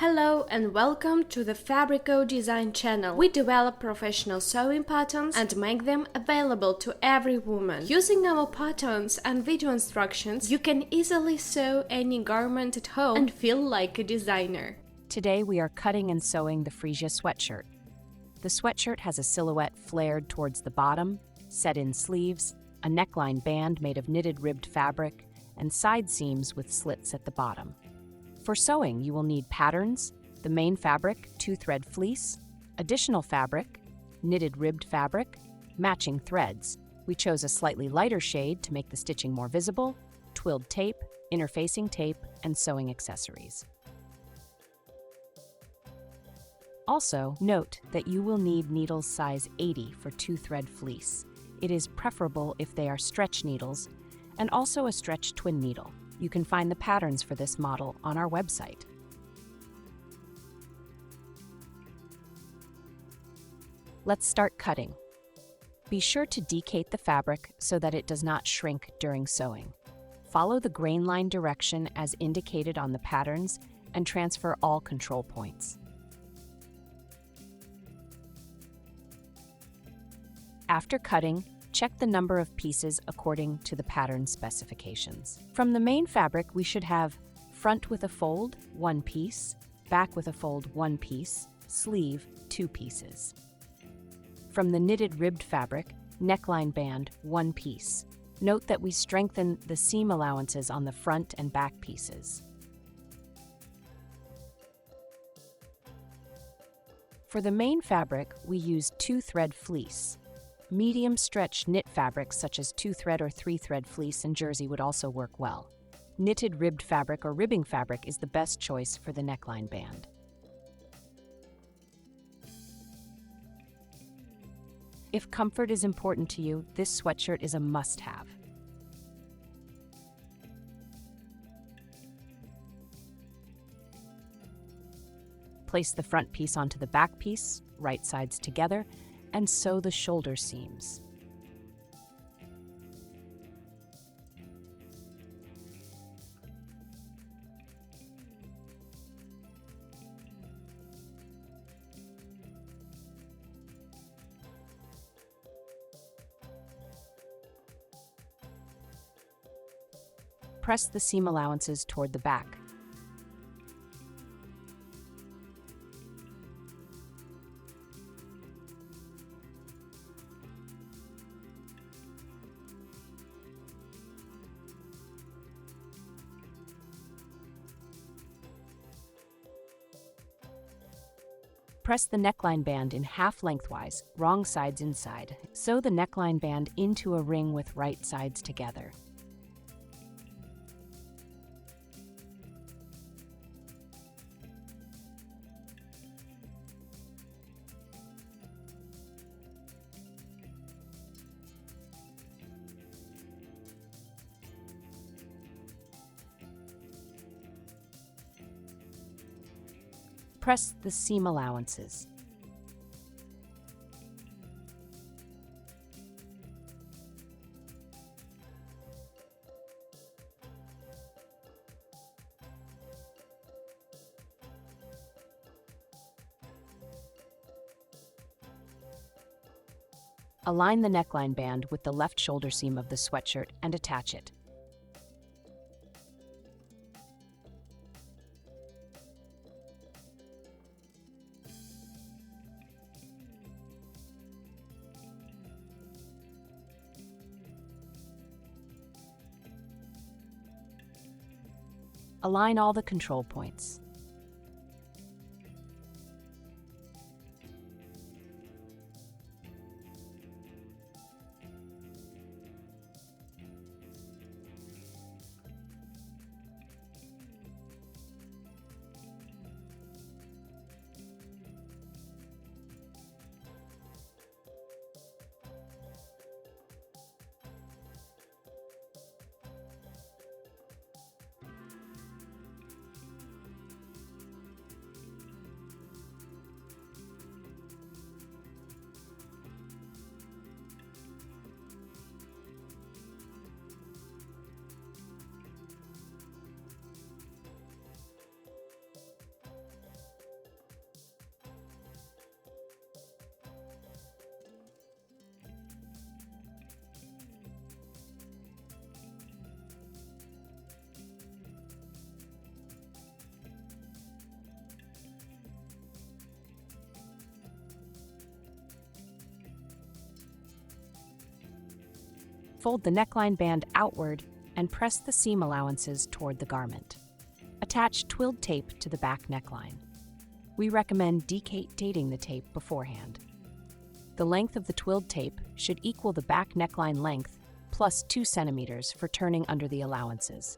Hello and welcome to the Fabrico.Design channel. We develop professional sewing patterns and make them available to every woman. Using our patterns and video instructions, you can easily sew any garment at home and feel like a designer. Today we are cutting and sewing the Freesia sweatshirt. The sweatshirt has a silhouette flared towards the bottom, set-in sleeves, a neckline band made of knitted ribbed fabric, and side seams with slits at the bottom. For sewing, you will need patterns, the main fabric, 2-thread fleece, additional fabric, knitted ribbed fabric, matching threads. We chose a slightly lighter shade to make the stitching more visible, twilled tape, interfacing tape, and sewing accessories. Also, note that you will need needles size 80 for 2-thread fleece. It is preferable if they are stretch needles, and also a stretch twin needle. You can find the patterns for this model on our website. Let's start cutting. Be sure to decate the fabric so that it does not shrink during sewing. Follow the grain line direction as indicated on the patterns and transfer all control points. After cutting, check the number of pieces according to the pattern specifications. From the main fabric, we should have front with a fold, 1 piece, back with a fold, 1 piece, sleeve, 2 pieces. From the knitted ribbed fabric, neckline band, 1 piece. Note that we strengthen the seam allowances on the front and back pieces. For the main fabric, we use 2-thread fleece. Medium stretch knit fabrics such as 2-thread or 3-thread fleece and jersey would also work well. Knitted ribbed fabric or ribbing fabric is the best choice for the neckline band. If comfort is important to you, this sweatshirt is a must-have. Place the front piece onto the back piece, right sides together, and sew the shoulder seams. Press the seam allowances toward the back. Press the neckline band in half lengthwise, wrong sides inside. Sew the neckline band into a ring with right sides together. Press the seam allowances. Align the neckline band with the left shoulder seam of the sweatshirt and attach it. Align all the control points. Fold the neckline band outward and press the seam allowances toward the garment. Attach twilled tape to the back neckline. We recommend decatating the tape beforehand. The length of the twilled tape should equal the back neckline length plus 2 centimeters for turning under the allowances.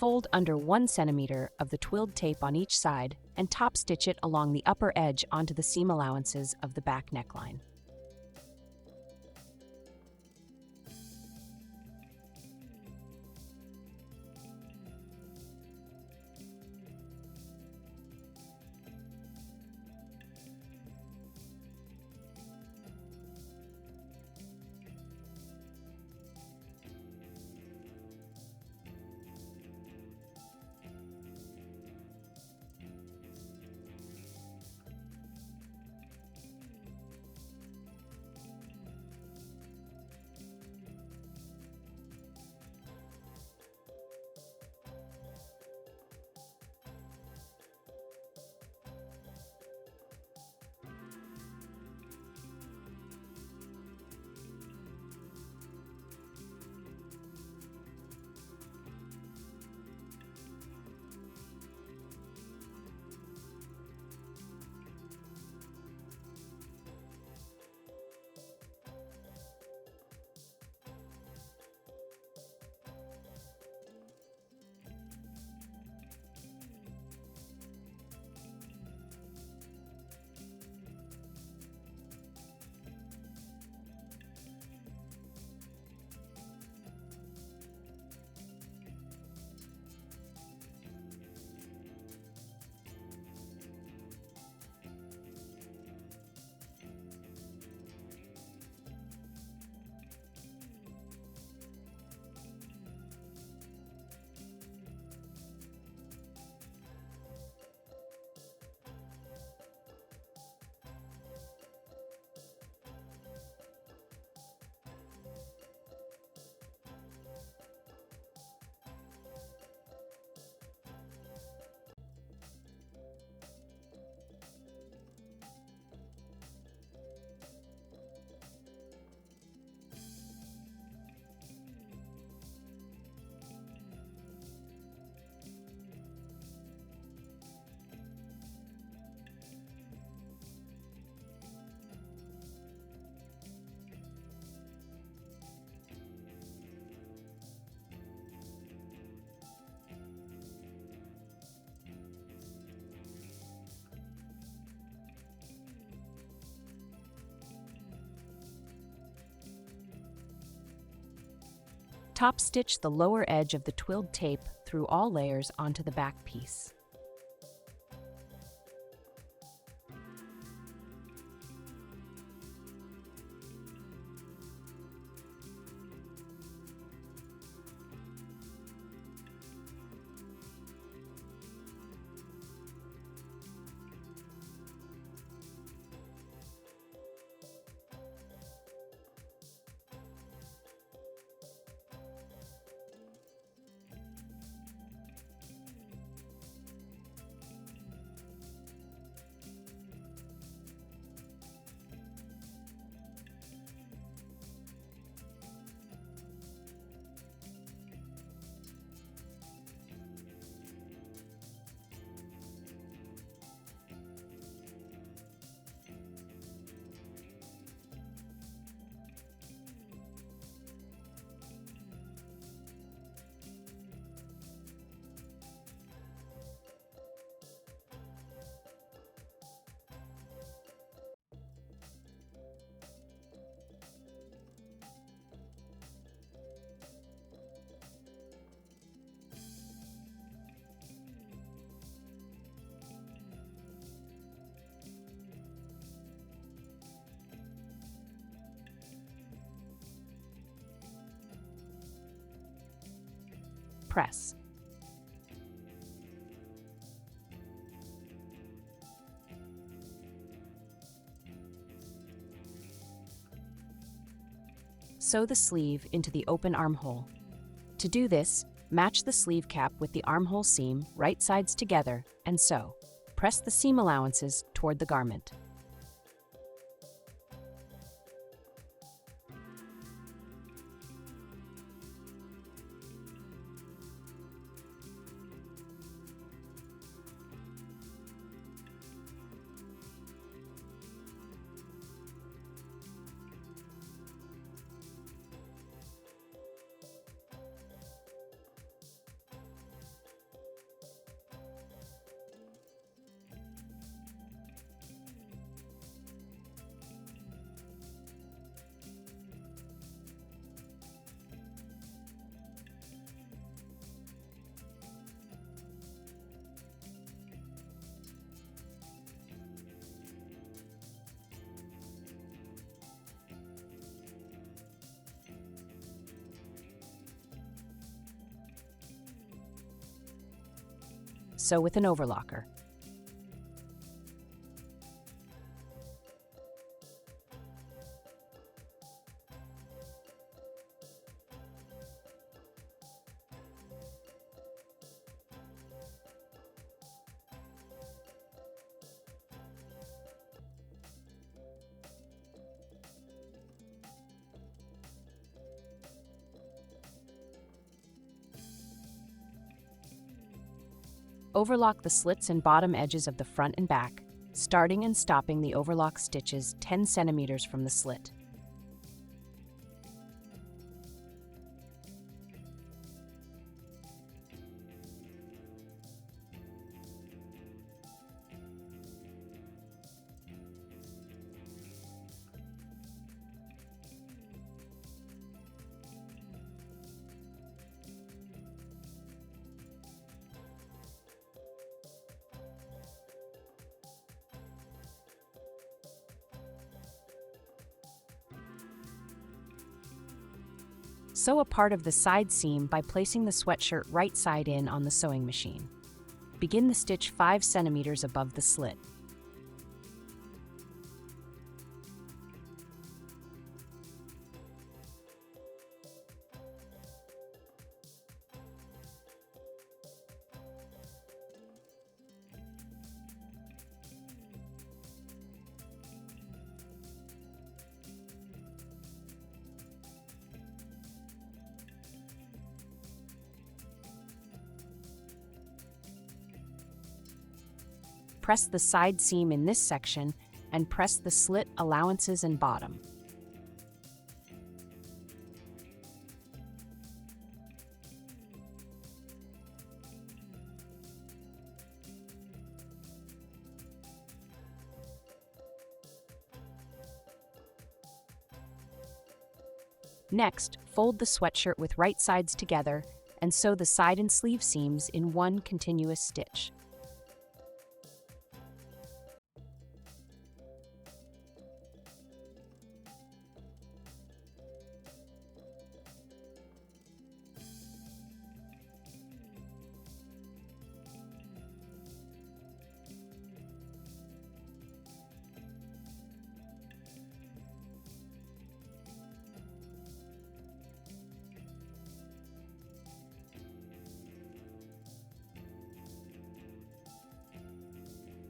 Fold under 1 centimeter of the twilled tape on each side and top stitch it along the upper edge onto the seam allowances of the back neckline. Top stitch the lower edge of the twilled tape through all layers onto the back piece. Press. Sew the sleeve into the open armhole. To do this, match the sleeve cap with the armhole seam right sides together and sew. Press the seam allowances toward the garment. Sew with an overlocker. Overlock the slits and bottom edges of the front and back, starting and stopping the overlock stitches 10 centimeters from the slit. Sew a part of the side seam by placing the sweatshirt right side in on the sewing machine. Begin the stitch 5 centimeters above the slit. Press the side seam in this section and press the slit allowances and bottom. Next, fold the sweatshirt with right sides together and sew the side and sleeve seams in one continuous stitch.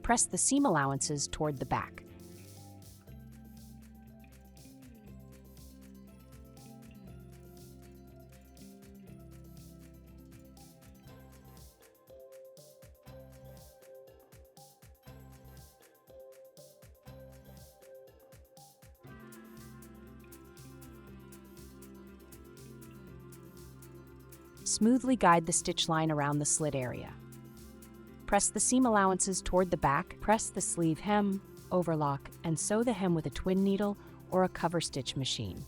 Press the seam allowances toward the back. Smoothly guide the stitch line around the slit area. Press the seam allowances toward the back, press the sleeve hem, overlock, and sew the hem with a twin needle or a cover stitch machine.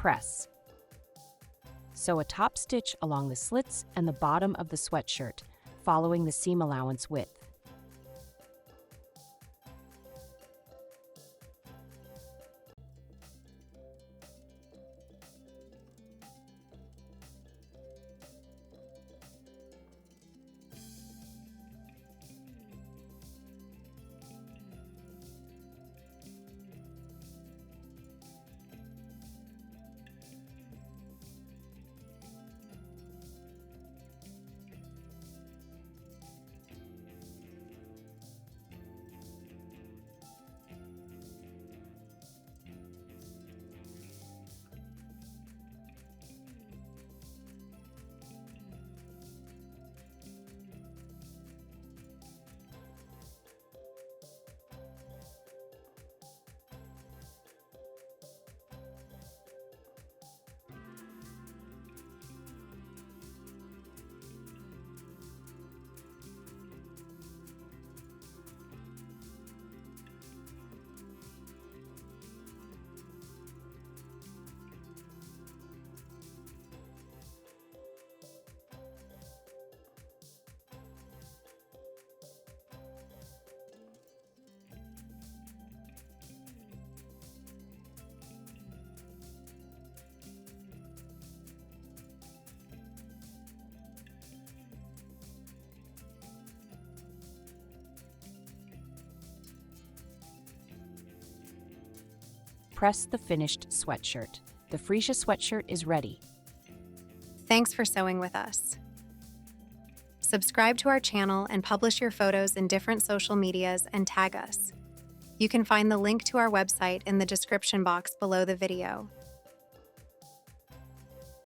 Press. Sew a top stitch along the slits and the bottom of the sweatshirt, following the seam allowance width. Press the finished sweatshirt. The Freesia sweatshirt is ready. Thanks for sewing with us. Subscribe to our channel and publish your photos in different social medias and tag us. You can find the link to our website in the description box below the video.